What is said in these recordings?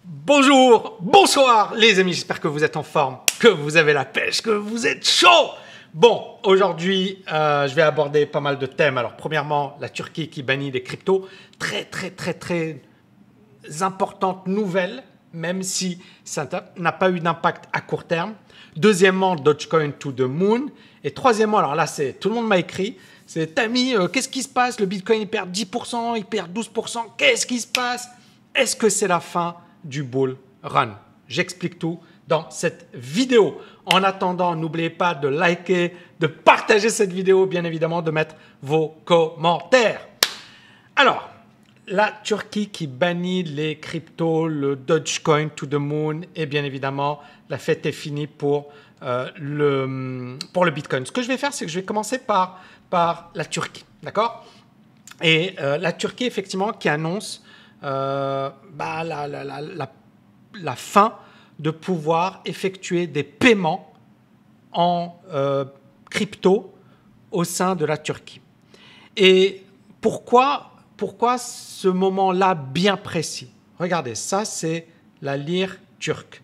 Bonjour, bonsoir les amis, j'espère que vous êtes en forme, que vous avez la pêche, que vous êtes chaud. Bon, aujourd'hui, je vais aborder pas mal de thèmes. Alors, premièrement, la Turquie qui bannit les cryptos. Très importante nouvelle, même si ça n'a pas eu d'impact à court terme. Deuxièmement, Dogecoin to the moon. Et troisièmement, alors là, tout le monde m'a écrit, c'est Tammy, qu'est-ce qui se passe? Le Bitcoin, il perd 10%, il perd 12%. Qu'est-ce qui se passe? Est-ce que c'est la fin du bull run? J'explique tout dans cette vidéo. En attendant, n'oubliez pas de liker, de partager cette vidéo, bien évidemment, de mettre vos commentaires. Alors, la Turquie qui bannit les cryptos, le Dogecoin to the moon, et bien évidemment, la fête est finie pour le Bitcoin. Ce que je vais faire, c'est que je vais commencer par la Turquie, d'accord? Et la Turquie, effectivement, qui annonce la fin de pouvoir effectuer des paiements en crypto au sein de la Turquie. Et pourquoi ce moment-là bien précis? Regardez, ça c'est la lire turque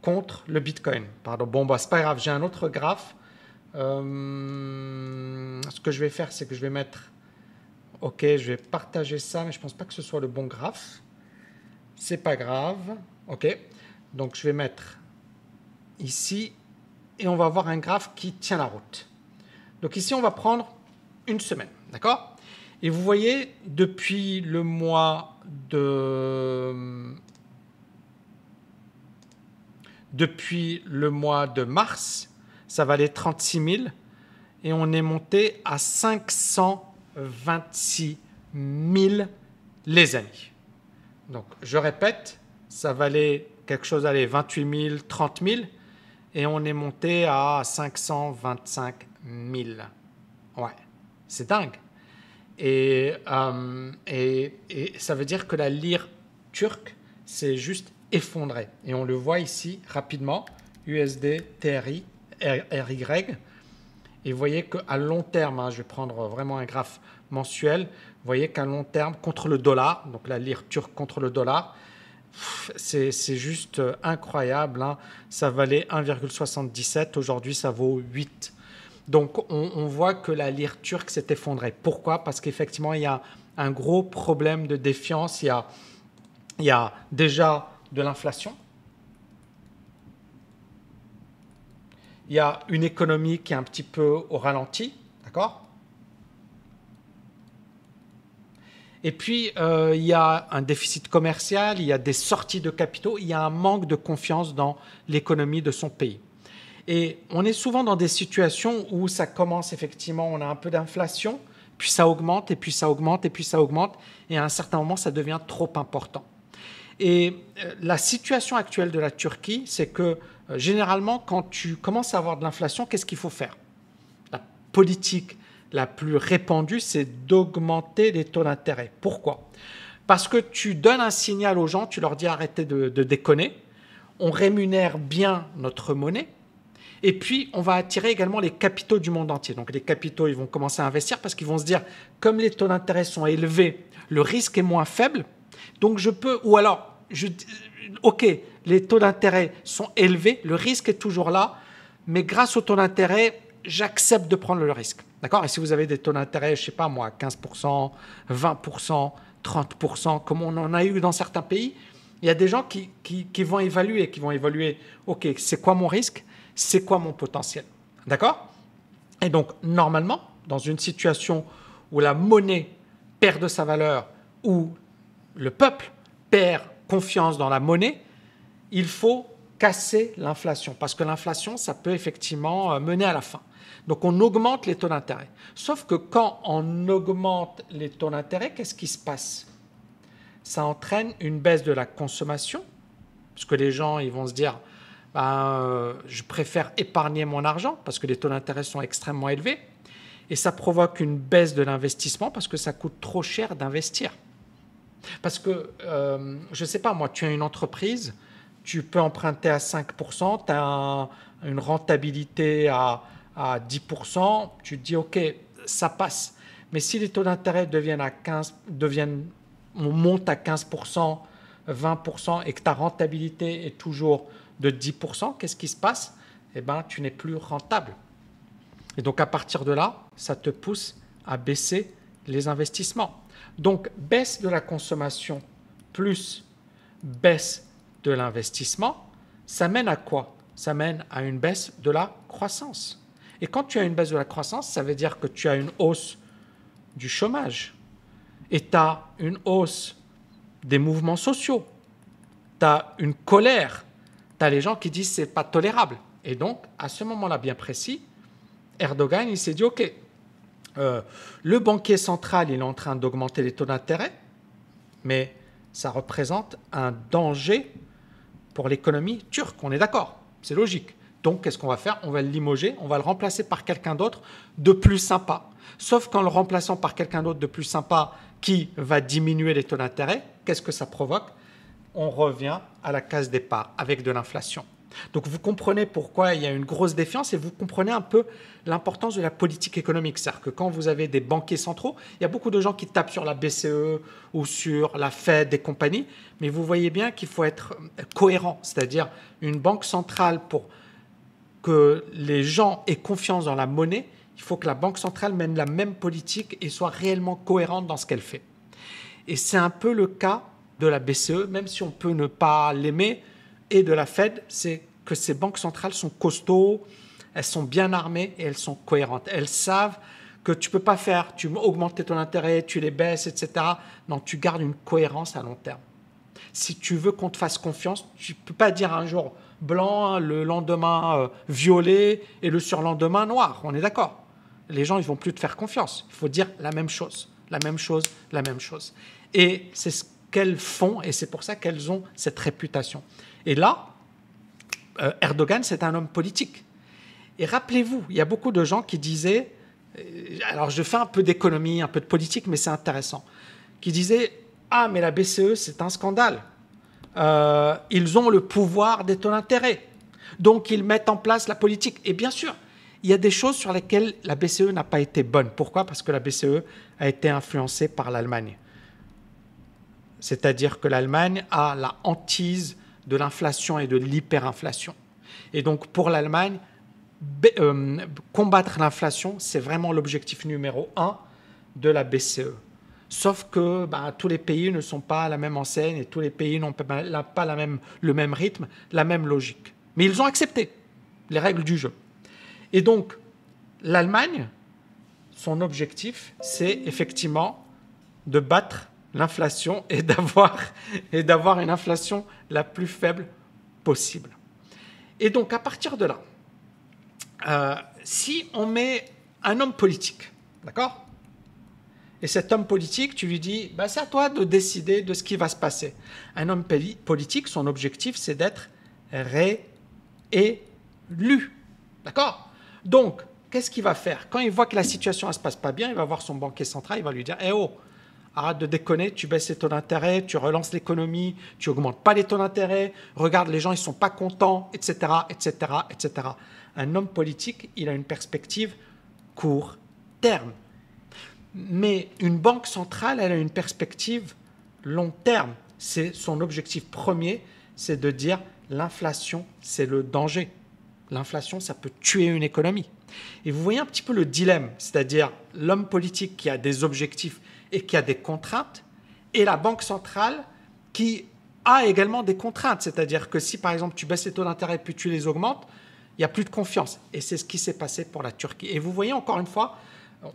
contre le Bitcoin. Pardon, bon, bah, c'est pas grave, j'ai un autre graphe. Ce que je vais faire, c'est que je vais mettre... Ok, je vais partager ça, mais je ne pense pas que ce soit le bon graphe. C'est pas grave. Ok, donc je vais mettre ici et on va avoir un graphe qui tient la route. Donc ici, on va prendre une semaine, d'accord? Et vous voyez, depuis le mois de mars, ça valait 36 000 et on est monté à 526 000 les amis. Donc, je répète, ça valait quelque chose, allez, 28 000, 30 000 et on est monté à 525 000. Ouais, c'est dingue. Et ça veut dire que la lire turque s'est juste effondrée. Et on le voit ici rapidement, USD, TRY. Et vous voyez qu'à long terme, hein, je vais prendre vraiment un graphe mensuel, vous voyez qu'à long terme, contre le dollar, donc la lire turque contre le dollar, c'est juste incroyable. Hein. Ça valait 1,77, aujourd'hui ça vaut 8. Donc on voit que la lire turque s'est effondrée. Pourquoi? Parce qu'effectivement, il y a un gros problème de défiance. Il y a déjà de l'inflation. Il y a une économie qui est un petit peu au ralenti, d'accord? Et puis, il y a un déficit commercial, il y a des sorties de capitaux, il y a un manque de confiance dans l'économie de son pays. Et on est souvent dans des situations où ça commence effectivement, on a un peu d'inflation, puis ça augmente, et puis ça augmente, et puis ça augmente, et à un certain moment, ça devient trop important. Et la situation actuelle de la Turquie, c'est que généralement, quand tu commences à avoir de l'inflation, qu'est-ce qu'il faut faire? La politique la plus répandue, c'est d'augmenter les taux d'intérêt. Pourquoi? Parce que tu donnes un signal aux gens, tu leur dis arrêtez de déconner, on rémunère bien notre monnaie, et puis on va attirer également les capitaux du monde entier. Donc les capitaux, ils vont commencer à investir parce qu'ils vont se dire, comme les taux d'intérêt sont élevés, le risque est moins faible, donc je peux, ou alors, ok, les taux d'intérêt sont élevés, le risque est toujours là, mais grâce aux taux d'intérêt, j'accepte de prendre le risque. D'accord? Et si vous avez des taux d'intérêt, je ne sais pas moi, 15%, 20%, 30%, comme on en a eu dans certains pays, il y a des gens qui vont évaluer, ok, c'est quoi mon risque? C'est quoi mon potentiel? D'accord? Et donc, normalement, dans une situation où la monnaie perd de sa valeur, où le peuple perd confiance dans la monnaie, il faut casser l'inflation. Parce que l'inflation, ça peut effectivement mener à la fin. Donc, on augmente les taux d'intérêt. Sauf que quand on augmente les taux d'intérêt, qu'est-ce qui se passe? Ça entraîne une baisse de la consommation, parce que les gens ils vont se dire je préfère épargner mon argent parce que les taux d'intérêt sont extrêmement élevés. Et ça provoque une baisse de l'investissement parce que ça coûte trop cher d'investir. Parce que, je ne sais pas, moi, tu as une entreprise, tu peux emprunter à 5%, tu as une rentabilité à 10%, tu te dis, OK, ça passe. Mais si les taux d'intérêt on monte à 15%, 20% et que ta rentabilité est toujours de 10%, qu'est-ce qui se passe? Eh bien, tu n'es plus rentable. Et donc, à partir de là, ça te pousse à baisser les investissements. Donc, baisse de la consommation plus baisse de l'investissement, ça mène à quoi? Ça mène à une baisse de la croissance. Et quand tu as une baisse de la croissance, ça veut dire que tu as une hausse du chômage. Et tu as une hausse des mouvements sociaux. Tu as une colère. Tu as les gens qui disent que ce n'est pas tolérable. Et donc, à ce moment-là bien précis, Erdogan, il s'est dit, OK, le banquier central, il est en train d'augmenter les taux d'intérêt, mais ça représente un danger pour l'économie turque. On est d'accord, c'est logique. Donc, qu'est-ce qu'on va faire? On va le limoger, on va le remplacer par quelqu'un d'autre de plus sympa. Sauf qu'en le remplaçant par quelqu'un d'autre de plus sympa qui va diminuer les taux d'intérêt, qu'est-ce que ça provoque? On revient à la case départ avec de l'inflation. Donc, vous comprenez pourquoi il y a une grosse défiance et vous comprenez un peu l'importance de la politique économique. C'est-à-dire que quand vous avez des banquiers centraux, il y a beaucoup de gens qui tapent sur la BCE ou sur la Fed et compagnie, mais vous voyez bien qu'il faut être cohérent, c'est-à-dire une banque centrale pour que les gens aient confiance dans la monnaie, il faut que la banque centrale mène la même politique et soit réellement cohérente dans ce qu'elle fait. Et c'est un peu le cas de la BCE, même si on peut ne pas l'aimer, et de la Fed, c'est que ces banques centrales sont costauds, elles sont bien armées et elles sont cohérentes. Elles savent que tu ne peux pas faire, tu augmentes tes taux d'intérêt, tu les baisses, etc. Non, tu gardes une cohérence à long terme. Si tu veux qu'on te fasse confiance, tu ne peux pas dire un jour blanc, le lendemain violet et le surlendemain noir. On est d'accord. Les gens, ils ne vont plus te faire confiance. Il faut dire la même chose, la même chose, la même chose. Et c'est ce qu'elles font et c'est pour ça qu'elles ont cette réputation. Et là, Erdogan, c'est un homme politique. Et rappelez-vous, il y a beaucoup de gens qui disaient, alors je fais un peu d'économie, un peu de politique, mais c'est intéressant, qui disaient « Ah, mais la BCE, c'est un scandale. Ils ont le pouvoir des taux d'intérêt. Donc, ils mettent en place la politique. » Et bien sûr, il y a des choses sur lesquelles la BCE n'a pas été bonne. Pourquoi? Parce que la BCE a été influencée par l'Allemagne. C'est-à-dire que l'Allemagne a la hantise de l'inflation et de l'hyperinflation. Et donc, pour l'Allemagne, combattre l'inflation, c'est vraiment l'objectif numéro 1 de la BCE. Sauf que tous les pays ne sont pas à la même enseigne et tous les pays n'ont pas le même rythme, la même logique. Mais ils ont accepté les règles du jeu. Et donc, l'Allemagne, son objectif, c'est effectivement de battre l'inflation et d'avoir une inflation la plus faible possible. Et donc, à partir de là, si on met un homme politique, d'accord? Et cet homme politique, tu lui dis, c'est à toi de décider de ce qui va se passer. Un homme politique, son objectif, c'est d'être réélu. D'accord? Donc, qu'est-ce qu'il va faire? Quand il voit que la situation ne se passe pas bien, il va voir son banquier central, il va lui dire, « Eh oh, arrête de déconner, tu baisses les taux d'intérêt, tu relances l'économie, tu n'augmentes pas les taux d'intérêt, regarde, les gens, ils ne sont pas contents, etc., etc., etc. » Un homme politique, il a une perspective court terme. Mais une banque centrale, elle a une perspective long terme. C'est son objectif premier, c'est de dire l'inflation, c'est le danger. L'inflation, ça peut tuer une économie. Et vous voyez un petit peu le dilemme, c'est-à-dire l'homme politique qui a des objectifs et qui a des contraintes, et la banque centrale qui a également des contraintes. C'est-à-dire que si, par exemple, tu baisses les taux d'intérêt puis tu les augmentes, il n'y a plus de confiance. Et c'est ce qui s'est passé pour la Turquie. Et vous voyez, encore une fois,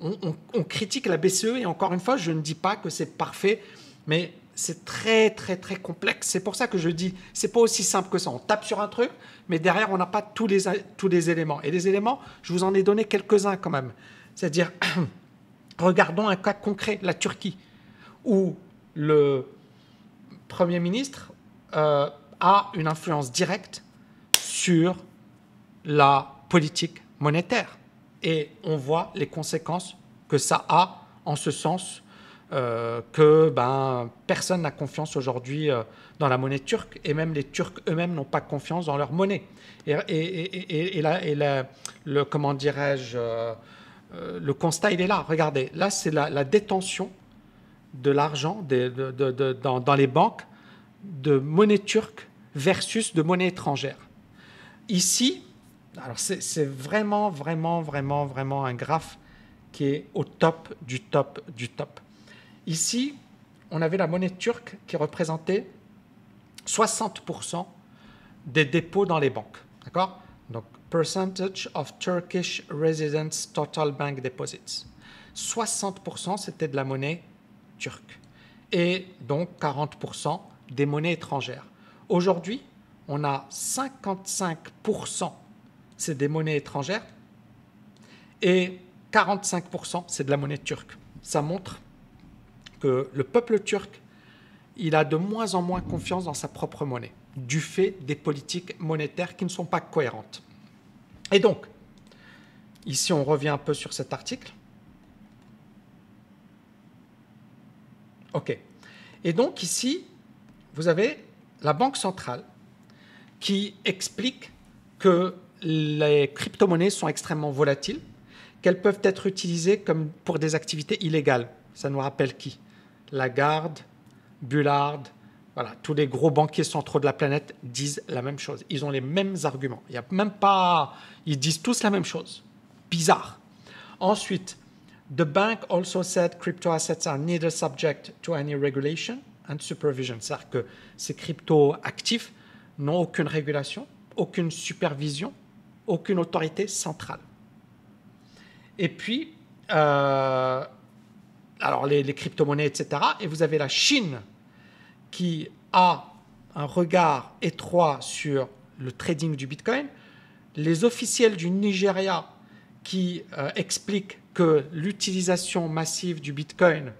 on critique la BCE, et encore une fois, je ne dis pas que c'est parfait, mais c'est très, très, très complexe. C'est pour ça que je dis, c'est pas aussi simple que ça. On tape sur un truc, mais derrière, on n'a pas tous les éléments. Et les éléments, je vous en ai donné quelques-uns quand même. C'est-à-dire, regardons un cas concret, la Turquie, où le Premier ministre a une influence directe sur la politique monétaire. Et on voit les conséquences que ça a, en ce sens que personne n'a confiance aujourd'hui dans la monnaie turque, et même les Turcs eux-mêmes n'ont pas confiance dans leur monnaie. Comment dirais-je, le constat, il est là. Regardez, là, c'est la détention de l'argent dans les banques de monnaie turque versus de monnaie étrangère. Ici, alors c'est vraiment, vraiment, vraiment, vraiment un graphe qui est au top du top du top. Ici, on avait la monnaie turque qui représentait 60% des dépôts dans les banques. D'accord? Donc, percentage of Turkish residents total bank deposits. 60% c'était de la monnaie turque. Et donc 40% des monnaies étrangères. Aujourd'hui, on a 55% c'est des monnaies étrangères et 45% c'est de la monnaie turque. Ça montre que le peuple turc, il a de moins en moins confiance dans sa propre monnaie, du fait des politiques monétaires qui ne sont pas cohérentes. Et donc, ici on revient un peu sur cet article. OK. Et donc ici, vous avez la Banque centrale qui explique que les crypto-monnaies sont extrêmement volatiles, qu'elles peuvent être utilisées comme pour des activités illégales. Ça nous rappelle qui? Lagarde, Bullard, voilà, tous les gros banquiers centraux de la planète disent la même chose. Ils ont les mêmes arguments. Il y a même pas, ils disent tous la même chose. Bizarre. Ensuite, the bank also said crypto assets are neither subject to any regulation and supervision. C'est-à-dire que ces crypto-actifs n'ont aucune régulation, aucune supervision, aucune autorité centrale. Et puis, alors les crypto-monnaies, etc. Et vous avez la Chine qui a un regard étroit sur le trading du Bitcoin. Les officiels du Nigeria qui expliquent que l'utilisation massive du Bitcoin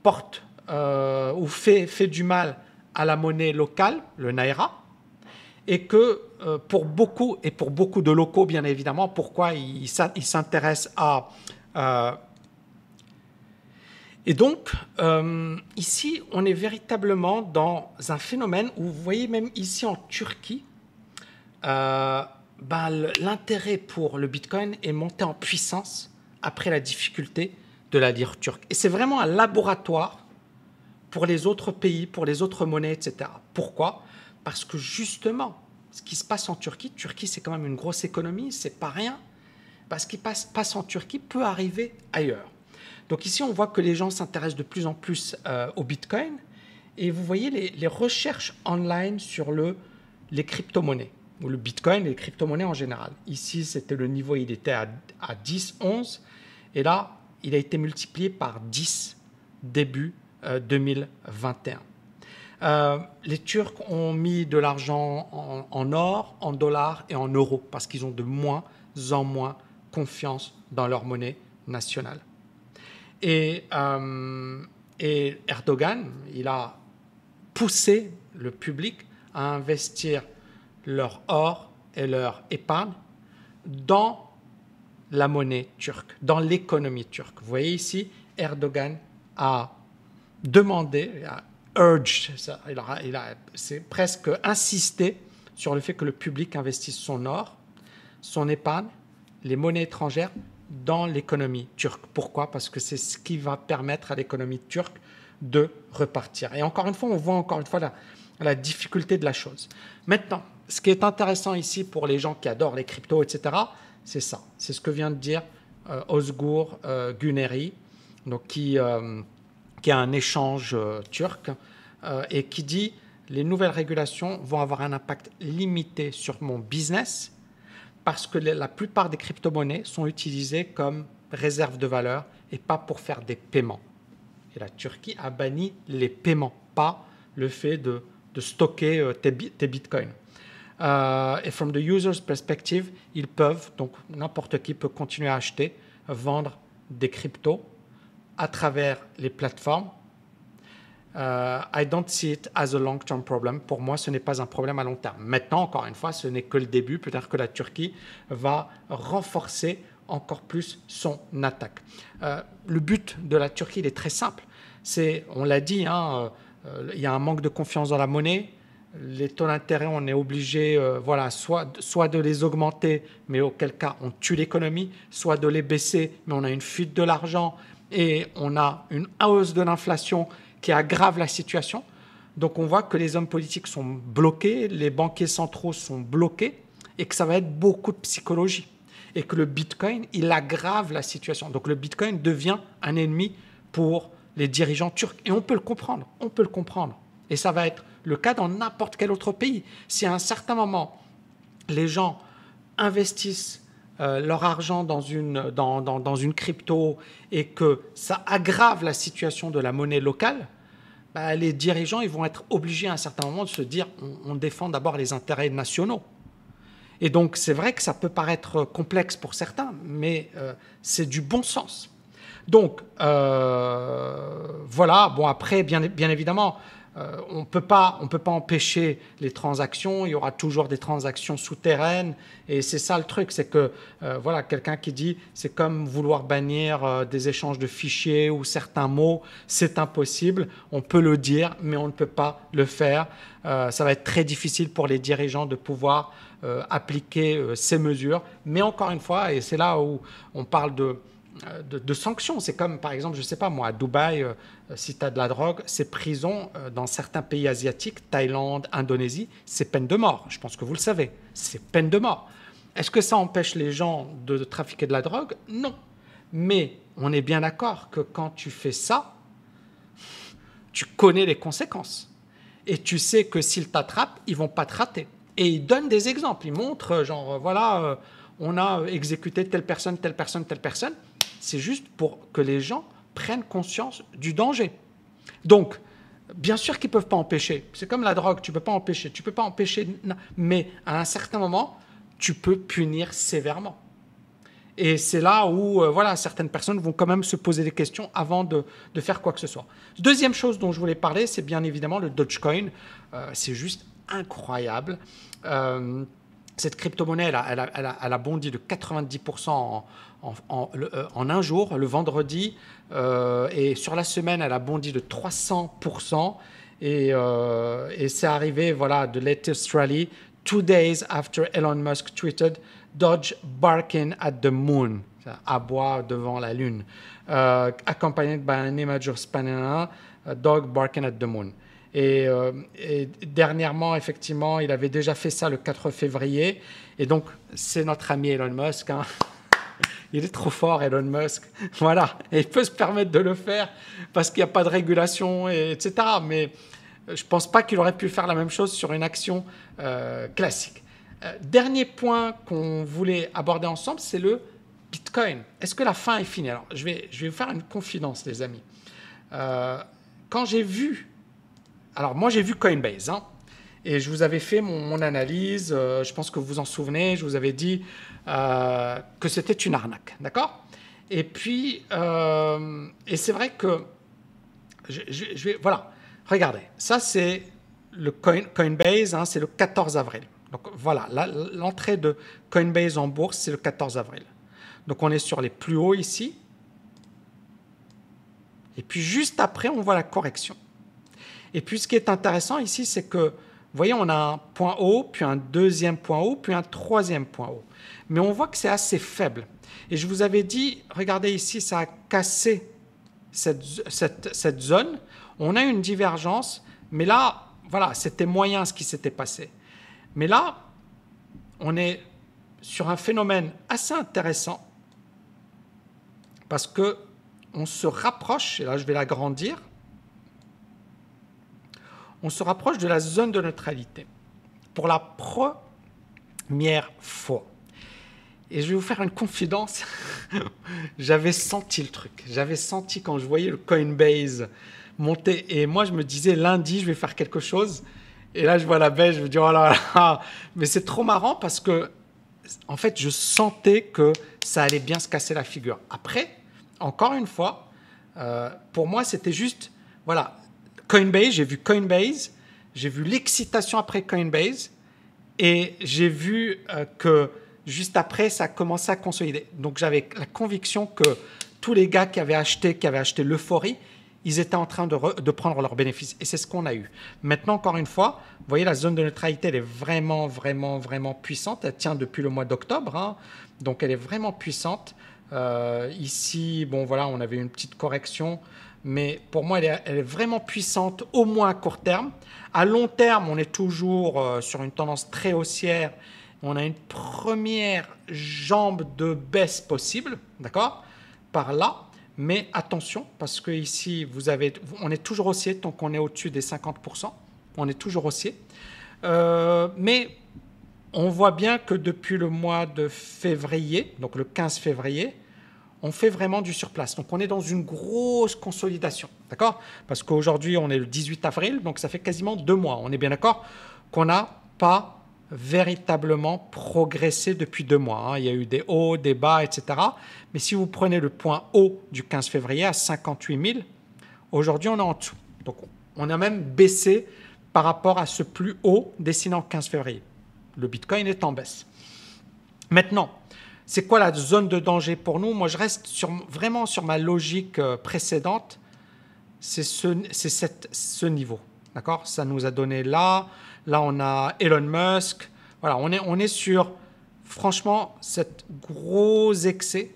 porte ou fait du mal à la monnaie locale, le Naira, et que pour beaucoup de locaux, bien évidemment, pourquoi ils s'intéressent à... et donc, ici, on est véritablement dans un phénomène où, vous voyez, même ici en Turquie, l'intérêt pour le Bitcoin est monté en puissance après la difficulté de la lire turque. Et c'est vraiment un laboratoire pour les autres pays, pour les autres monnaies, etc. Pourquoi? Parce que justement, ce qui se passe en Turquie, c'est quand même une grosse économie, c'est pas rien. Parce ce qui passe en Turquie peut arriver ailleurs. Donc ici, on voit que les gens s'intéressent de plus en plus au Bitcoin. Et vous voyez les recherches online sur les crypto-monnaies, ou le Bitcoin et les crypto-monnaies en général. Ici, c'était le niveau, il était à 10, 11. Et là, il a été multiplié par 10 début 2021. Les Turcs ont mis de l'argent en or, en dollars et en euros parce qu'ils ont de moins en moins confiance dans leur monnaie nationale. Et Erdogan, il a poussé le public à investir leur or et leur épargne dans la monnaie turque, dans l'économie turque. Vous voyez ici, Erdogan a demandé, a urged, c'est presque insisté sur le fait que le public investisse son or, son épargne, les monnaies étrangères dans l'économie turque. Pourquoi? Parce que c'est ce qui va permettre à l'économie turque de repartir. Et encore une fois, on voit encore une fois la difficulté de la chose. Maintenant, ce qui est intéressant ici pour les gens qui adorent les cryptos, etc., c'est ça. C'est ce que vient de dire Özgur Güneri, donc qui a un échange turc et qui dit « Les nouvelles régulations vont avoir un impact limité sur mon business parce que la plupart des crypto-monnaies sont utilisées comme réserve de valeur et pas pour faire des paiements. » Et la Turquie a banni les paiements, pas le fait de stocker tes bitcoins. Et from the user's perspective, ils peuvent, donc n'importe qui peut continuer à acheter, vendre des cryptos à travers les plateformes. I don't see it as a long-term problem. Pour moi, ce n'est pas un problème à long terme. Maintenant, encore une fois, ce n'est que le début. Peut-être que la Turquie va renforcer encore plus son attaque. Le but de la Turquie, il est très simple. On l'a dit, il y a un manque de confiance dans la monnaie. Les taux d'intérêt, on est obligé soit de les augmenter, mais auquel cas on tue l'économie, soit de les baisser, mais on a une fuite de l'argent et on a une hausse de l'inflation qui aggrave la situation. Donc on voit que les hommes politiques sont bloqués, les banquiers centraux sont bloqués et que ça va être beaucoup de psychologie. Et que le Bitcoin, il aggrave la situation. Donc le Bitcoin devient un ennemi pour les dirigeants turcs. Et on peut le comprendre, on peut le comprendre. Et ça va être le cas dans n'importe quel autre pays. Si à un certain moment, les gens investissent leur argent dans une crypto et que ça aggrave la situation de la monnaie locale, bah, les dirigeants ils vont être obligés à un certain moment de se dire on défend d'abord les intérêts nationaux. Et donc c'est vrai que ça peut paraître complexe pour certains, mais c'est du bon sens. Donc voilà, bon après bien évidemment, on peut pas empêcher les transactions, il y aura toujours des transactions souterraines, et c'est ça le truc, c'est que voilà, quelqu'un qui dit c'est comme vouloir bannir des échanges de fichiers ou certains mots, c'est impossible, on peut le dire, mais on ne peut pas le faire. Ça va être très difficile pour les dirigeants de pouvoir appliquer ces mesures, mais encore une fois, et c'est là où on parle de sanctions. C'est comme, par exemple, je ne sais pas moi, à Dubaï, si tu as de la drogue, c'est prison dans certains pays asiatiques, Thaïlande, Indonésie, c'est peine de mort. Je pense que vous le savez, c'est peine de mort. Est-ce que ça empêche les gens de trafiquer de la drogue? Non. Mais on est bien d'accord que quand tu fais ça, tu connais les conséquences. Et tu sais que s'ils t'attrapent, ils ne vont pas te rater. Et ils donnent des exemples. Ils montrent, genre, voilà, on a exécuté telle personne, telle personne, telle personne. C'est juste pour que les gens prennent conscience du danger. Donc, bien sûr qu'ils ne peuvent pas empêcher. C'est comme la drogue, tu ne peux pas empêcher. Tu peux pas empêcher, mais à un certain moment, tu peux punir sévèrement. Et c'est là où voilà, certaines personnes vont quand même se poser des questions avant de faire quoi que ce soit. Deuxième chose dont je voulais parler, c'est bien évidemment le Dogecoin. C'est juste incroyable. Cette crypto-monnaie, elle a bondi de 90% en un jour, le vendredi. Et sur la semaine, elle a bondi de 300%. Et c'est arrivé, voilà, de latest rally, 2 days after Elon Musk tweeted Doge barking at the moon, aboie devant la lune, accompanied by an image of Spanina, dog barking at the moon. Et dernièrement, effectivement, il avait déjà fait ça le 4 février. Et donc, c'est notre ami Elon Musk. Hein. Il est trop fort, Elon Musk. Voilà. Et il peut se permettre de le faire parce qu'il n'y a pas de régulation, etc. Mais je ne pense pas qu'il aurait pu faire la même chose sur une action classique. Dernier point qu'on voulait aborder ensemble, c'est le Bitcoin. Est-ce que la fin est finie? Alors, je vais vous faire une confidence, les amis. Quand j'ai vu... Alors, moi, j'ai vu Coinbase, hein, et je vous avais fait mon analyse. Je pense que vous vous en souvenez. Je vous avais dit que c'était une arnaque, d'accord? Et puis, et c'est vrai que... voilà, regardez. Ça, c'est le Coinbase, hein, c'est le 14 avril. Donc voilà, l'entrée de Coinbase en bourse, c'est le 14 avril. Donc on est sur les plus hauts ici. Et puis juste après, on voit la correction. Et puis ce qui est intéressant ici, c'est que, vous voyez, on a un point haut, puis un deuxième point haut, puis un troisième point haut. Mais on voit que c'est assez faible. Et je vous avais dit, regardez ici, ça a cassé cette zone. On a une divergence, mais là, voilà, c'était moyen ce qui s'était passé. Mais là, on est sur un phénomène assez intéressant parce qu'on se rapproche, et là je vais l'agrandir, on se rapproche de la zone de neutralité pour la première fois. Et je vais vous faire une confidence, j'avais senti le truc, j'avais senti quand je voyais le Coinbase monter, et moi je me disais lundi je vais faire quelque chose. Et là, je vois la baisse, je me dis, oh là là, mais c'est trop marrant parce que, en fait, je sentais que ça allait bien se casser la figure. Après, encore une fois, pour moi, c'était juste, voilà, Coinbase, j'ai vu Coinbase, j'ai vu l'excitation après Coinbase, et j'ai vu que juste après, ça a commencé à consolider. Donc, j'avais la conviction que tous les gars qui avaient acheté l'euphorie, ils étaient en train de prendre leurs bénéfices. Et c'est ce qu'on a eu. Maintenant, encore une fois, vous voyez, la zone de neutralité, elle est vraiment, vraiment, vraiment puissante. Elle tient depuis le mois d'octobre. Hein. Donc, elle est vraiment puissante. Ici, bon, voilà, on avait une petite correction. mais pour moi, elle est vraiment puissante, au moins à court terme. À long terme, on est toujours sur une tendance très haussière. On a une première jambe de baisse possible, d'accord, par là. Mais attention, parce que ici, on est toujours haussier tant qu'on est au-dessus des 50%. On est toujours haussier. Mais on voit bien que depuis le mois de février, donc le 15 février, on fait vraiment du surplace. Donc on est dans une grosse consolidation, d'accord? Parce qu'aujourd'hui, on est le 18 avril, donc ça fait quasiment 2 mois. On est bien d'accord qu'on n'a pas véritablement progressé depuis 2 mois. Hein. Il y a eu des hauts, des bas, etc. Mais si vous prenez le point haut du 15 février à 58 000, aujourd'hui, on est en dessous. Donc on a même baissé par rapport à ce plus haut dessiné en 15 février. Le Bitcoin est en baisse. Maintenant, c'est quoi la zone de danger pour nous? Moi, je reste vraiment sur ma logique précédente. C'est ce niveau. D'accord? Ça nous a donné là. Là, on a Elon Musk. Voilà, on est sur, franchement, cet gros excès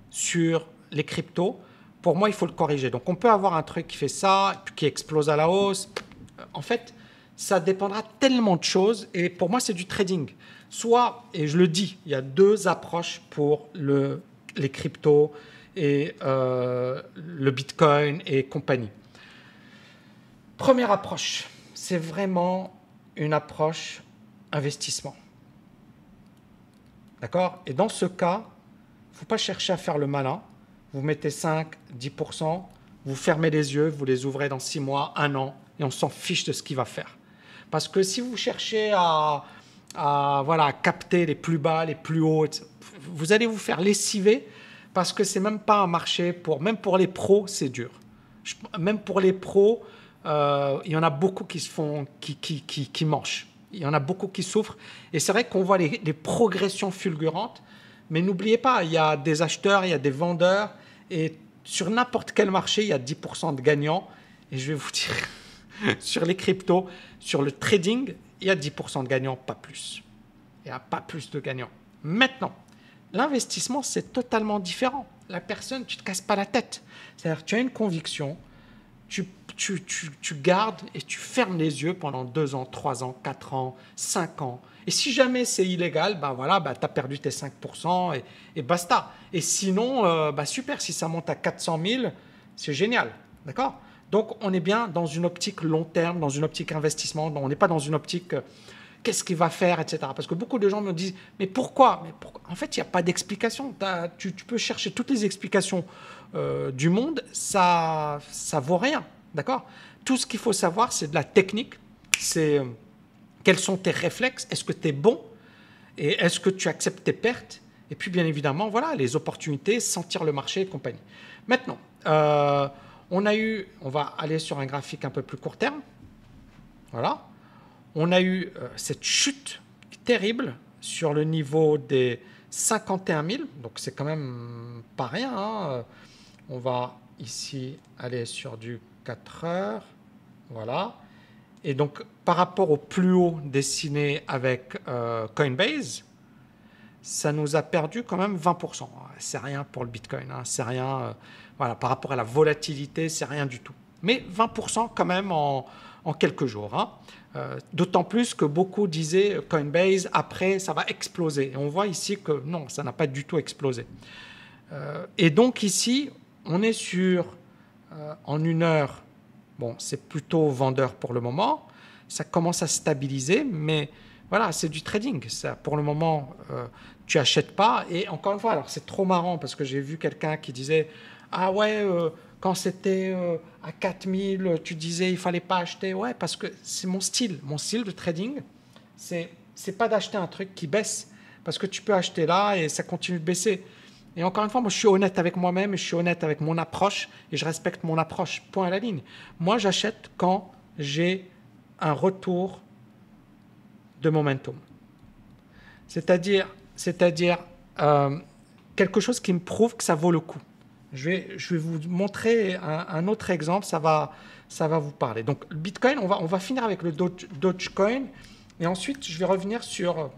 sur les cryptos. Pour moi, il faut le corriger. Donc, on peut avoir un truc qui fait ça, qui explose à la hausse. En fait, ça dépendra tellement de choses. Et pour moi, c'est du trading. Soit, et je le dis, il y a 2 approches pour les cryptos et le Bitcoin et compagnie. Première approche, c'est vraiment une approche investissement. D'accord? Et dans ce cas, il ne faut pas chercher à faire le malin. Vous mettez 5, 10%, vous fermez les yeux, vous les ouvrez dans 6 mois, 1 an, et on s'en fiche de ce qu'il va faire. Parce que si vous cherchez à capter les plus bas, les plus hauts, vous allez vous faire lessiver parce que c'est même pas un marché même pour les pros, c'est dur. Même pour les pros, il y en a beaucoup qui mangent. Il y en a beaucoup qui souffrent. Et c'est vrai qu'on voit les progressions fulgurantes, mais n'oubliez pas, il y a des acheteurs, il y a des vendeurs, et sur n'importe quel marché, il y a 10% de gagnants. Et je vais vous dire, sur les cryptos, sur le trading, il y a 10% de gagnants, pas plus. Il n'y a pas plus de gagnants. Maintenant, l'investissement, c'est totalement différent. La personne, tu ne te casses pas la tête. C'est-à-dire que tu as une conviction, tu gardes et tu fermes les yeux pendant 2 ans, 3 ans, 4 ans, 5 ans. Et si jamais c'est illégal, tu as perdu tes 5% et basta. Et sinon, super, si ça monte à 400 000, c'est génial. D'accord? Donc, on est bien dans une optique long terme, dans une optique investissement. On n'est pas dans une optique qu'est-ce qu'il va faire, etc. Parce que beaucoup de gens me disent mais pourquoi? En fait, il n'y a pas d'explication. Tu peux chercher toutes les explications du monde, ça vaut rien. D'accord? Tout ce qu'il faut savoir, c'est de la technique. C'est quels sont tes réflexes? Est-ce que tu es bon? Et est-ce que tu acceptes tes pertes? Et puis, bien évidemment, voilà, les opportunités, sentir le marché et compagnie. Maintenant, on va aller sur un graphique un peu plus court terme. Voilà. On a eu cette chute terrible sur le niveau des 51 000. Donc, c'est quand même pas rien. Hein. On va ici aller sur du 4 heures. Voilà. Et donc, par rapport au plus haut dessiné avec Coinbase, ça nous a perdu quand même 20%. C'est rien pour le Bitcoin. Hein. C'est rien. Voilà, par rapport à la volatilité, c'est rien du tout. Mais 20% quand même en quelques jours. Hein. D'autant plus que beaucoup disaient Coinbase, après, ça va exploser. Et on voit ici que non, ça n'a pas du tout explosé. Et donc ici, on est sur, en 1 heure, bon, c'est plutôt vendeur pour le moment. Ça commence à stabiliser, mais voilà, c'est du trading. Ça, pour le moment, tu n'achètes pas. Et encore une fois, alors c'est trop marrant parce que j'ai vu quelqu'un qui disait « Ah ouais, quand c'était à 4000, tu disais il ne fallait pas acheter. » Ouais, parce que c'est mon style. Mon style de trading, c'est pas d'acheter un truc qui baisse parce que tu peux acheter là et ça continue de baisser. Et encore une fois, moi, je suis honnête avec moi-même et je suis honnête avec mon approche et je respecte mon approche, point à la ligne. Moi, j'achète quand j'ai un retour de momentum. C'est-à-dire quelque chose qui me prouve que ça vaut le coup. Je vais vous montrer un autre exemple, ça va vous parler. Donc, le Bitcoin, on va finir avec le Dogecoin et ensuite, je vais revenir sur...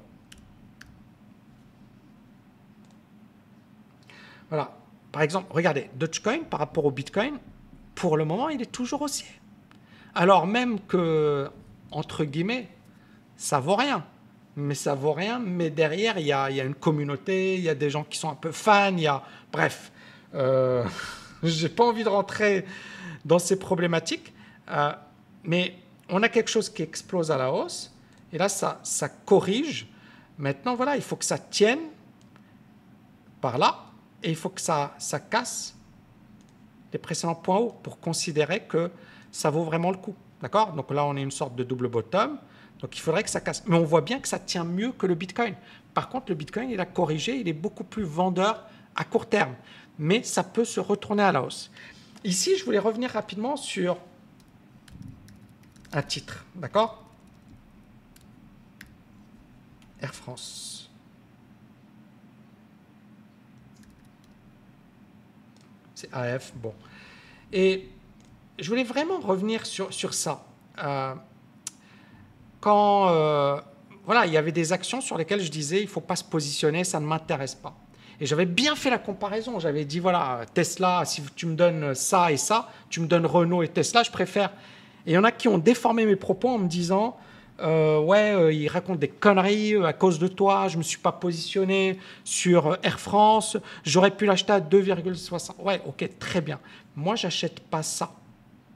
Voilà. Par exemple, regardez, Dogecoin par rapport au Bitcoin, pour le moment, il est toujours haussier. Alors même que, entre guillemets, ça vaut rien. Mais ça vaut rien, mais derrière, il y a une communauté, il y a des gens qui sont un peu fans, il y a... Bref, j'ai pas envie de rentrer dans ces problématiques, mais on a quelque chose qui explose à la hausse, et là, ça corrige. Maintenant, voilà, il faut que ça tienne par là, et il faut que ça casse les précédents points hauts pour considérer que ça vaut vraiment le coup. D'accord? Donc là, on est une sorte de double bottom. Donc il faudrait que ça casse. Mais on voit bien que ça tient mieux que le Bitcoin. Par contre, le Bitcoin, il a corrigé, il est beaucoup plus vendeur à court terme. Mais ça peut se retourner à la hausse. Ici, je voulais revenir rapidement sur un titre. D'accord? Air France. C'est AF, bon. Et je voulais vraiment revenir sur ça. Quand voilà, il y avait des actions sur lesquelles je disais il ne faut pas se positionner, ça ne m'intéresse pas. Et j'avais bien fait la comparaison. J'avais dit, voilà, Tesla, si tu me donnes ça et ça, tu me donnes Renault et Tesla, je préfère. Et il y en a qui ont déformé mes propos en me disant, il raconte des conneries à cause de toi, je ne me suis pas positionné sur Air France, j'aurais pu l'acheter à 2,60. Ouais, ok, très bien. Moi, je n'achète pas ça.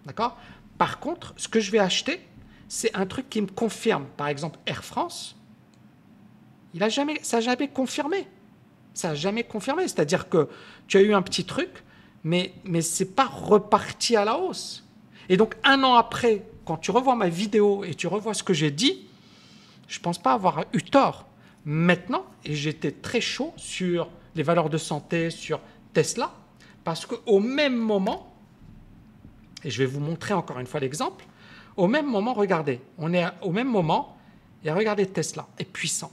D'accord? Par contre, ce que je vais acheter, c'est un truc qui me confirme. Par exemple, Air France, ça n'a jamais confirmé. Ça n'a jamais confirmé. C'est-à-dire que tu as eu un petit truc, mais ce n'est pas reparti à la hausse. Et donc, un an après, quand tu revois ma vidéo et tu revois ce que j'ai dit, je ne pense pas avoir eu tort. Maintenant, et j'étais très chaud sur les valeurs de santé, sur Tesla, parce qu'au même moment, et je vais vous montrer encore une fois l'exemple, au même moment, regardez, on est au même moment, et regardez Tesla, est puissant.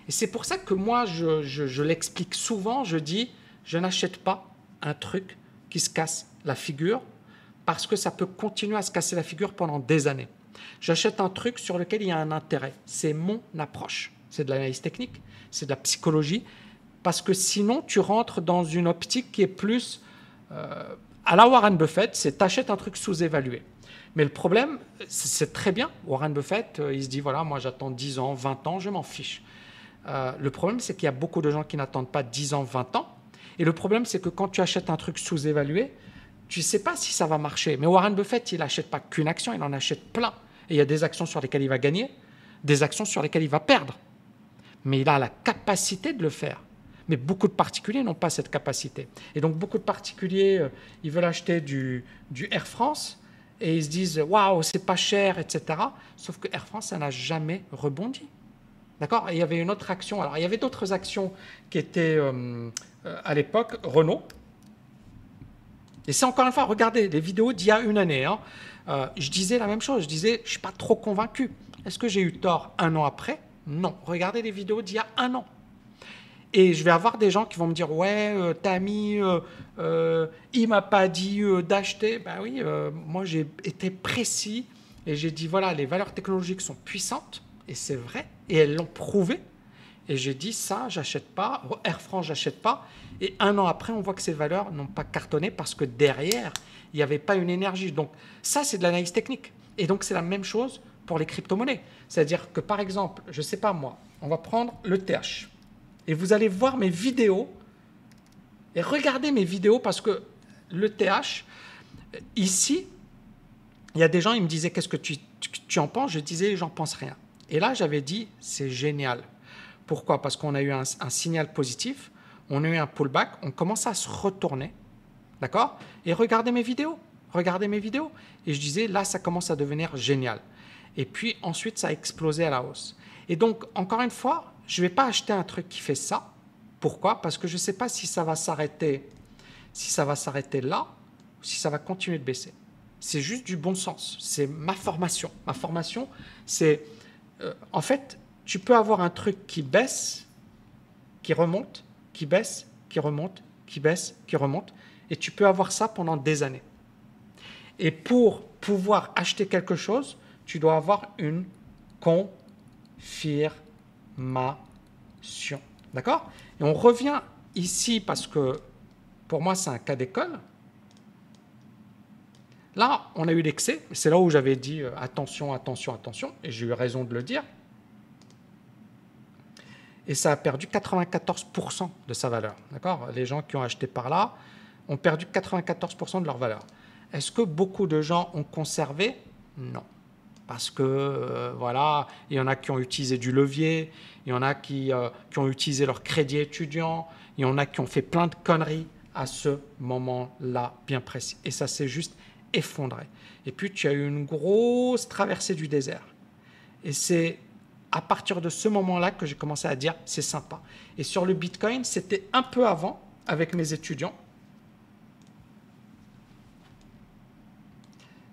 Et c'est pour ça que moi, je l'explique souvent, je dis, je n'achète pas un truc qui se casse la figure, parce que ça peut continuer à se casser la figure pendant des années. J'achète un truc sur lequel il y a un intérêt. C'est mon approche. C'est de l'analyse technique, c'est de la psychologie, parce que sinon, tu rentres dans une optique qui est plus... à la Warren Buffett, c'est t'achètes un truc sous-évalué. Mais le problème, c'est très bien. Warren Buffett, il se dit, voilà, moi j'attends 10 ans, 20 ans, je m'en fiche. Le problème, c'est qu'il y a beaucoup de gens qui n'attendent pas 10 ans, 20 ans. Et le problème, c'est que quand tu achètes un truc sous-évalué, tu ne sais pas si ça va marcher. Mais Warren Buffett, il n'achète pas qu'une action, il en achète plein. Et il y a des actions sur lesquelles il va gagner, des actions sur lesquelles il va perdre. Mais il a la capacité de le faire. Mais beaucoup de particuliers n'ont pas cette capacité. Et donc, beaucoup de particuliers, ils veulent acheter du Air France et ils se disent « Waouh, c'est pas cher, etc. » Sauf que Air France, ça n'a jamais rebondi. D'accord? Et il y avait une autre action. Alors, il y avait d'autres actions qui étaient, à l'époque, Renault. Et c'est encore une fois, regardez les vidéos d'il y a une année. Hein. Je disais la même chose. Je disais, je ne suis pas trop convaincu. Est-ce que j'ai eu tort un an après? Non. Regardez les vidéos d'il y a un an. Et je vais avoir des gens qui vont me dire, ouais, Tammy, il m'a pas dit d'acheter. Ben oui, moi j'ai été précis et j'ai dit, voilà, les valeurs technologiques sont puissantes. Et c'est vrai. Et elles l'ont prouvé. Et j'ai dit, ça, j'achète pas. Air France, j'achète pas. Et un an après, on voit que ces valeurs n'ont pas cartonné parce que derrière, il n'y avait pas une énergie. Donc ça, c'est de l'analyse technique. Et donc, c'est la même chose pour les crypto-monnaies. C'est-à-dire que, par exemple, je ne sais pas moi, on va prendre le TH. Et vous allez voir mes vidéos. Et regardez mes vidéos parce que le TH, ici, il y a des gens, ils me disaient, qu'est-ce que tu en penses? Je disais, j'en pense rien. Et là, j'avais dit, c'est génial. Pourquoi? Parce qu'on a eu un signal positif, on a eu un pullback, on commence à se retourner, d'accord? Et regardez mes vidéos, Et je disais, là, ça commence à devenir génial. Et puis ensuite, ça a explosé à la hausse. Et donc, encore une fois, je ne vais pas acheter un truc qui fait ça. Pourquoi? Parce que je ne sais pas si ça va s'arrêter là, ou si ça va continuer de baisser. C'est juste du bon sens. C'est ma formation. Ma formation, c'est... en fait, tu peux avoir un truc qui baisse, qui remonte, qui baisse, qui remonte, qui baisse, qui remonte, et tu peux avoir ça pendant des années. Et pour pouvoir acheter quelque chose, tu dois avoir une confirmation. D'accord? Et on revient ici parce que pour moi, c'est un cas d'école. Là, on a eu l'excès. C'est là où j'avais dit attention, attention, attention. Et j'ai eu raison de le dire. Et ça a perdu 94% de sa valeur. D'accord? Les gens qui ont acheté par là ont perdu 94% de leur valeur. Est-ce que beaucoup de gens ont conservé? Non. Parce que, voilà, il y en a qui ont utilisé du levier, il y en a qui ont utilisé leur crédit étudiant, il y en a qui ont fait plein de conneries à ce moment-là bien précis. Et ça s'est juste effondré. Et puis, tu as eu une grosse traversée du désert. Et c'est à partir de ce moment-là que j'ai commencé à dire, c'est sympa. Et sur le Bitcoin, c'était un peu avant, avec mes étudiants.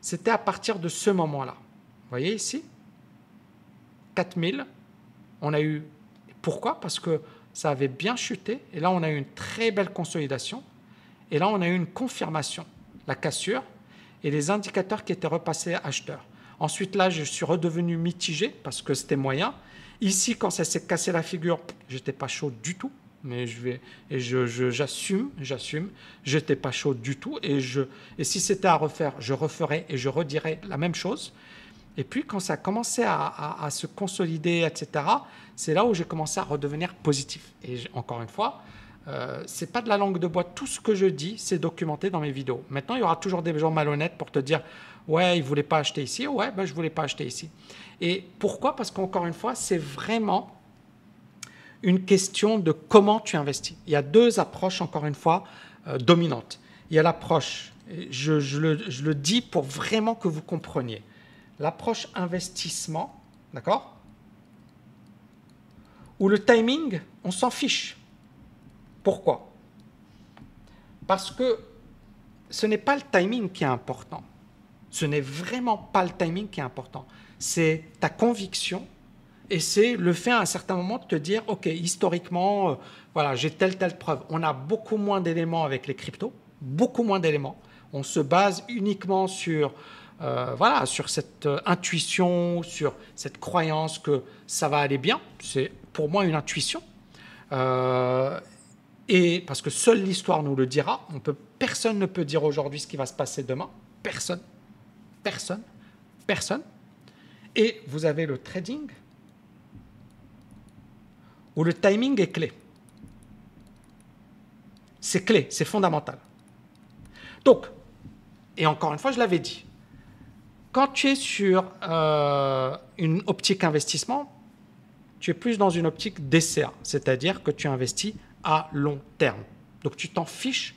C'était à partir de ce moment-là. Vous voyez ici 4000, on a eu... Pourquoi? Parce que ça avait bien chuté, et là on a eu une très belle consolidation, et là on a eu une confirmation, la cassure, et les indicateurs qui étaient repassés acheteurs. Ensuite là, je suis redevenu mitigé, parce que c'était moyen. Ici, quand ça s'est cassé la figure, j'étais pas chaud du tout, mais j'assume, j'étais pas chaud du tout, et si c'était à refaire, je referais et je redirais la même chose. Et puis, quand ça a commencé à se consolider, etc., c'est là où j'ai commencé à redevenir positif. Et encore une fois, ce n'est pas de la langue de bois. Tout ce que je dis, c'est documenté dans mes vidéos. Maintenant, il y aura toujours des gens malhonnêtes pour te dire « Ouais, il ne voulait pas acheter ici. Ouais, ben, je ne voulais pas acheter ici. » Et pourquoi? Parce qu'encore une fois, c'est vraiment une question de comment tu investis. Il y a deux approches, encore une fois, dominantes. Il y a l'approche, je le dis pour vraiment que vous compreniez, l'approche investissement, d'accord? Où le timing, on s'en fiche. Pourquoi? Parce que ce n'est pas le timing qui est important. Ce n'est vraiment pas le timing qui est important. C'est ta conviction et c'est le fait à un certain moment de te dire, OK, historiquement, voilà, j'ai telle preuve. On a beaucoup moins d'éléments avec les cryptos, beaucoup moins d'éléments. On se base uniquement sur... voilà, sur cette intuition, sur cette croyance que ça va aller bien. C'est pour moi une intuition. Et parce que seule l'histoire nous le dira. Personne ne peut dire aujourd'hui ce qui va se passer demain. Personne. Personne. Personne. Et vous avez le trading où le timing est clé. C'est clé, c'est fondamental. Donc, et encore une fois, je l'avais dit, quand tu es sur une optique investissement, tu es plus dans une optique DCA, c'est-à-dire que tu investis à long terme. Donc, tu t'en fiches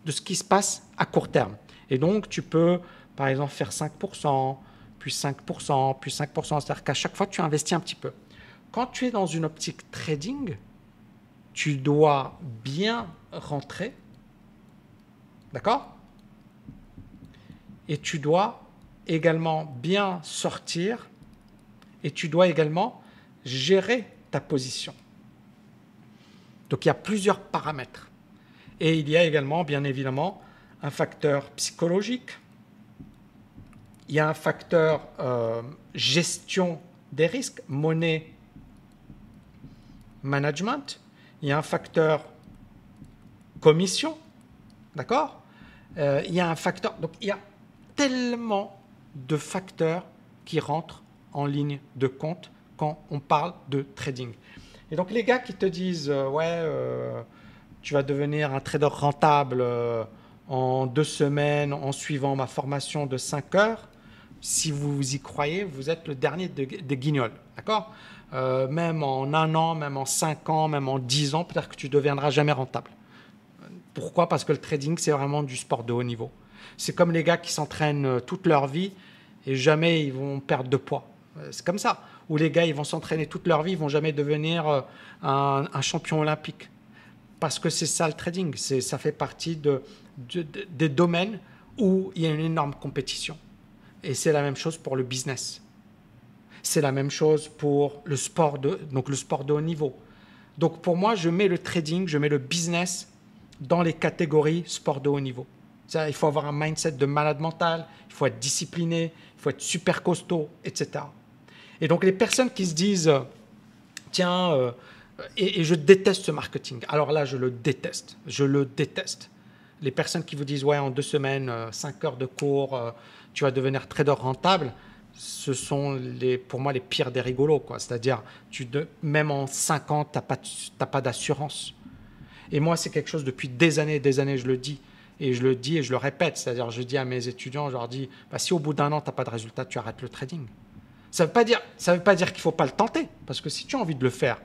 de ce qui se passe à court terme. Et donc, tu peux, par exemple, faire 5%, puis 5%, puis 5%. C'est-à-dire qu'à chaque fois, tu investis un petit peu. Quand tu es dans une optique trading, tu dois bien rentrer, d'accord? Et tu dois également bien sortir et tu dois également gérer ta position. Donc, il y a plusieurs paramètres. Et il y a également, bien évidemment, un facteur psychologique. Il y a un facteur gestion des risques, money management. Il y a un facteur commission, d'accord? Il y a un facteur... Donc, il y a tellement de facteurs qui rentrent en ligne de compte quand on parle de trading. Et donc, les gars qui te disent tu vas devenir un trader rentable en 2 semaines en suivant ma formation de 5 heures, si vous y croyez, vous êtes le dernier des guignols, d'accord? Même en 1 an, même en 5 ans, même en 10 ans, peut-être que tu ne deviendras jamais rentable. Pourquoi? Parce que le trading, c'est vraiment du sport de haut niveau. C'est comme les gars qui s'entraînent toute leur vie et jamais ils vont perdre de poids. C'est comme ça. Ou les gars, ils vont s'entraîner toute leur vie, ils ne vont jamais devenir un champion olympique. Parce que c'est ça le trading. Ça fait partie des domaines où il y a une énorme compétition. Et c'est la même chose pour le business. C'est la même chose pour le sport donc le sport de haut niveau. Donc pour moi, je mets le trading, je mets le business dans les catégories sport de haut niveau. Il faut avoir un mindset de malade mental, il faut être discipliné, il faut être super costaud, etc. Et donc les personnes qui se disent tiens, et je déteste ce marketing. Alors là, je le déteste. Les personnes qui vous disent, ouais, en 2 semaines, 5 heures de cours, tu vas devenir trader rentable, ce sont pour moi les pires des rigolos, quoi. C'est-à-dire, même en 5 ans, tu n'as pas d'assurance. Et moi, c'est quelque chose depuis des années, je le dis. Et je le dis et je le répète. C'est-à-dire, je dis à mes étudiants, je leur dis, bah, si au bout d'1 an, tu n'as pas de résultat, tu arrêtes le trading. Ça ne veut pas dire qu'il ne faut pas le tenter. Parce que si tu as envie de le faire,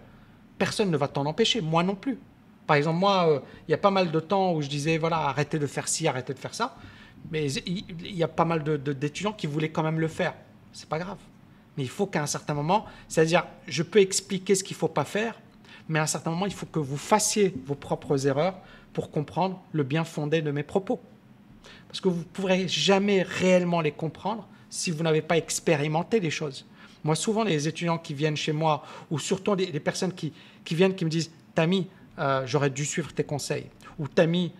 personne ne va t'en empêcher. Moi non plus. Par exemple, moi, il y a pas mal de temps où je disais, voilà, arrêtez de faire ci, arrêtez de faire ça. Mais il y a pas mal d'étudiants qui voulaient quand même le faire. C'est pas grave. Mais il faut qu'à un certain moment, c'est-à-dire, je peux expliquer ce qu'il ne faut pas faire, mais à un certain moment, il faut que vous fassiez vos propres erreurs pour comprendre le bien fondé de mes propos. Parce que vous ne pourrez jamais réellement les comprendre si vous n'avez pas expérimenté les choses. Moi, souvent, les étudiants qui viennent chez moi, ou surtout les personnes qui viennent, qui me disent « Tami, j'aurais dû suivre tes conseils » ou « Tami,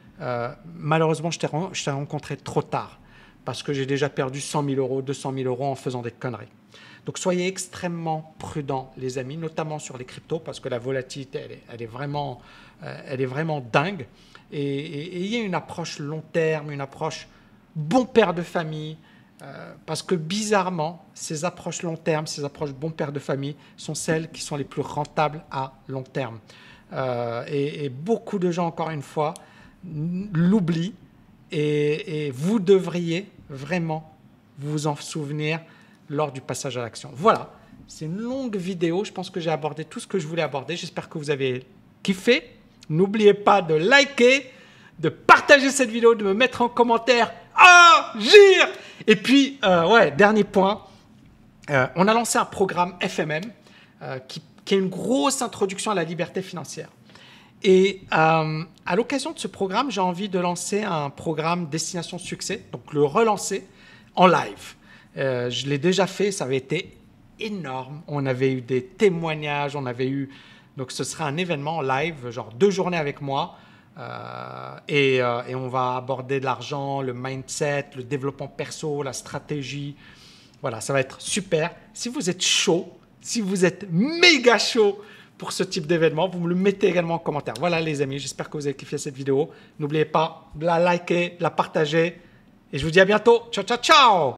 malheureusement, je t'ai rencontré trop tard parce que j'ai déjà perdu 100 000 euros, 200 000 euros en faisant des conneries. » Donc, soyez extrêmement prudents, les amis, notamment sur les cryptos, parce que la volatilité, elle est vraiment dingue. Et il y a une approche long terme, une approche bon père de famille, parce que bizarrement, ces approches long terme, ces approches bon père de famille sont celles qui sont les plus rentables à long terme. Et beaucoup de gens, encore une fois, l'oublient. Et vous devriez vraiment vous en souvenir lors du passage à l'action. Voilà, c'est une longue vidéo. Je pense que j'ai abordé tout ce que je voulais aborder. J'espère que vous avez kiffé. N'oubliez pas de liker, de partager cette vidéo, de me mettre en commentaire « Agir !» Et puis, dernier point, on a lancé un programme FMM qui est une grosse introduction à la liberté financière. Et à l'occasion de ce programme, j'ai envie de lancer un programme Destination Succès, donc le relancer en live. Je l'ai déjà fait, ça avait été énorme. On avait eu des témoignages, donc ce sera un événement live, genre 2 journées avec moi. Et on va aborder de l'argent, le mindset, le développement perso, la stratégie. Voilà, ça va être super. Si vous êtes chaud, si vous êtes méga chaud pour ce type d'événement, vous me le mettez également en commentaire. Voilà les amis, j'espère que vous avez kiffé cette vidéo. N'oubliez pas de la liker, de la partager. Et je vous dis à bientôt. Ciao, ciao, ciao!